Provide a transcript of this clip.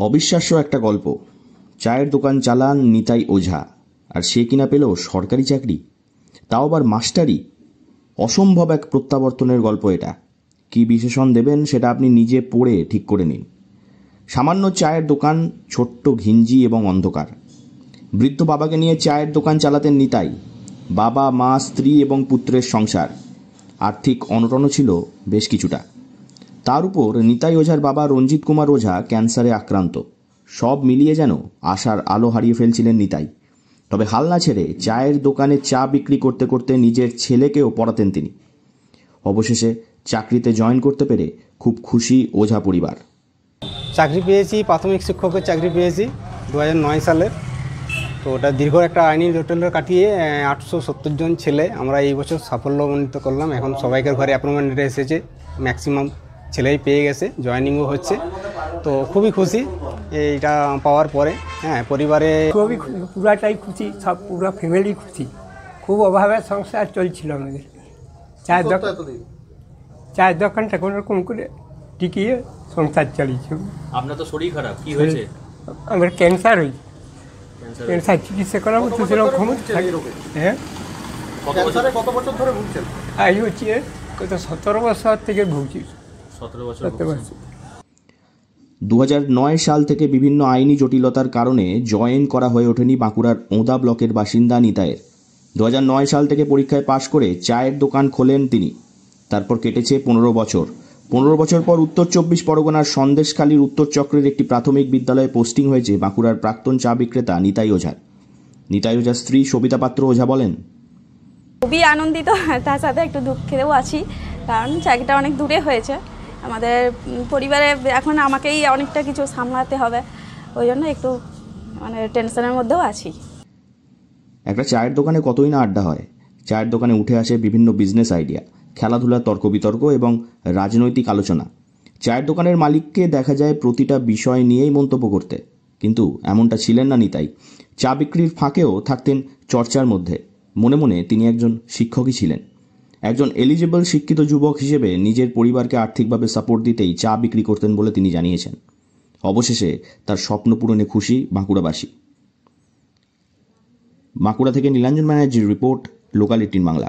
অবিশ্বাস্য একটা গল্প। চায়ের দোকান চালান নিতাই ওঝা, আর সে কিনা পেল সরকারি চাকরি, তাও আবার মাস্টারি। অসম্ভব এক প্রত্যাবর্তনের গল্প এটা। কি বিশেষণ দেবেন সেটা আপনি নিজে পড়ে ঠিক করে নিন। সামান্য চায়ের দোকান, ছোট্ট ঘিঞ্জি এবং অন্ধকার। বৃদ্ধ বাবাকে নিয়ে চায়ের দোকান চালাতেন নিতাই। বাবা, মা, স্ত্রী এবং পুত্রের সংসার। আর্থিক অনটনও ছিল বেশ কিছুটা। তার উপর নিতাই ওঝার বাবা রঞ্জিত কুমার ওঝা ক্যান্সারে আক্রান্ত। সব মিলিয়ে যেন আশার আলো হারিয়ে ফেলছিলেন নিতাই। তবে হাল না ছেড়ে চায়ের দোকানে চা বিক্রি করতে করতে নিজের ছেলেকেও পড়াতেন তিনি। অবশেষে চাকরিতে জয়েন করতে পেরে খুব খুশি ওঝা পরিবার। চাকরি পেয়েছি, প্রাথমিক শিক্ষকের চাকরি পেয়েছি 2009 সালে। তো ওটা দীর্ঘ একটা আইনি জটিলতা কাটিয়ে 870 জন ছেলে আমরা এই বছর সাফল্যমণ্ডিত করলাম। এখন সবাইকার ঘরে অ্যাপয়েন্টমেন্ট এসেছে, ম্যাক্সিমাম ছেলেই পেয়ে গেছে, জয়েনিংও হচ্ছে। তো খুবই খুশি এইটা পাওয়ার পরে। পরিবারে খুবই পুরাটাই খুশি, সব পুরো ফ্যামিলি খুশি। খুব অভাবের সংসার চলছিল আমাদের। চায়ের দোকানটা কোনো রকম করে টিকিয়ে সংসার চালিয়েছে। আপনার তো শরীর খারাপ, কি হয়েছে? আমার ক্যান্সার হয়েছে। ক্যান্সার চিকিৎসা করাবো তো সেরকম ক্ষমতা থাকে। হ্যাঁ, কত বছর ধরে ভুগছেন? এই হচ্ছে কত 17 বছর থেকে ভুগছি। 17 বছর। 2009 সাল থেকে বিভিন্ন আইনি জটিলতার কারণে জয়েন করা হয়ে ওঠেনি বাঁকুড়ার ওঁদা ব্লকের বাসিন্দা নিতাইয়ের। 2009 সাল থেকে পরীক্ষায় পাশ করে চায়ের দোকান খোলেন তিনি। তারপর কেটেছে 15 বছর। 15 বছর পর উত্তর 24 পরগনার সন্দেশখালীর উত্তর চক্রের একটি প্রাথমিক বিদ্যালয়ে পোস্টিং হয়েছে বাঁকুড়ার প্রাক্তন চা বিক্রেতা নিতাই ওঝার। নিতাই ওঝার স্ত্রী সবিতা পাত্র ওঝা বলেন, খুবই আনন্দিত, তার সাথে একটু দুঃখেও আছি, কারণ চাকরিটা অনেক দূরে হয়েছে। আমাদের পরিবারে এখন আমাকেই অনেকটা কিছু সামলাতে হবে, ওই জন্য একটু টেনশনের মধ্যেও আছি। একটা চায়ের দোকানে কতই না আড্ডা হয়। চায়ের দোকানে উঠে আসে বিভিন্ন বিজনেস আইডিয়া, খেলাধুলার তর্ক বিতর্ক এবং রাজনৈতিক আলোচনা। চায়ের দোকানের মালিককে দেখা যায় প্রতিটা বিষয় নিয়েই মন্তব্য করতে, কিন্তু এমনটা ছিলেন না নিতাই। চা বিক্রির ফাঁকেও থাকতেন চর্চার মধ্যে। মনে মনে তিনি একজন শিক্ষকই ছিলেন। একজন এলিজিবল শিক্ষিত যুবক হিসেবে নিজের পরিবারকে আর্থিকভাবে সাপোর্ট দিতেই চা বিক্রি করতেন বলে তিনি জানিয়েছেন। অবশেষে তার স্বপ্ন পূরণে খুশি বাঁকুড়াবাসী। বাঁকুড়া থেকে নীলাঞ্জন ব্যানার্জির রিপোর্ট, লোকাল 18 বাংলা।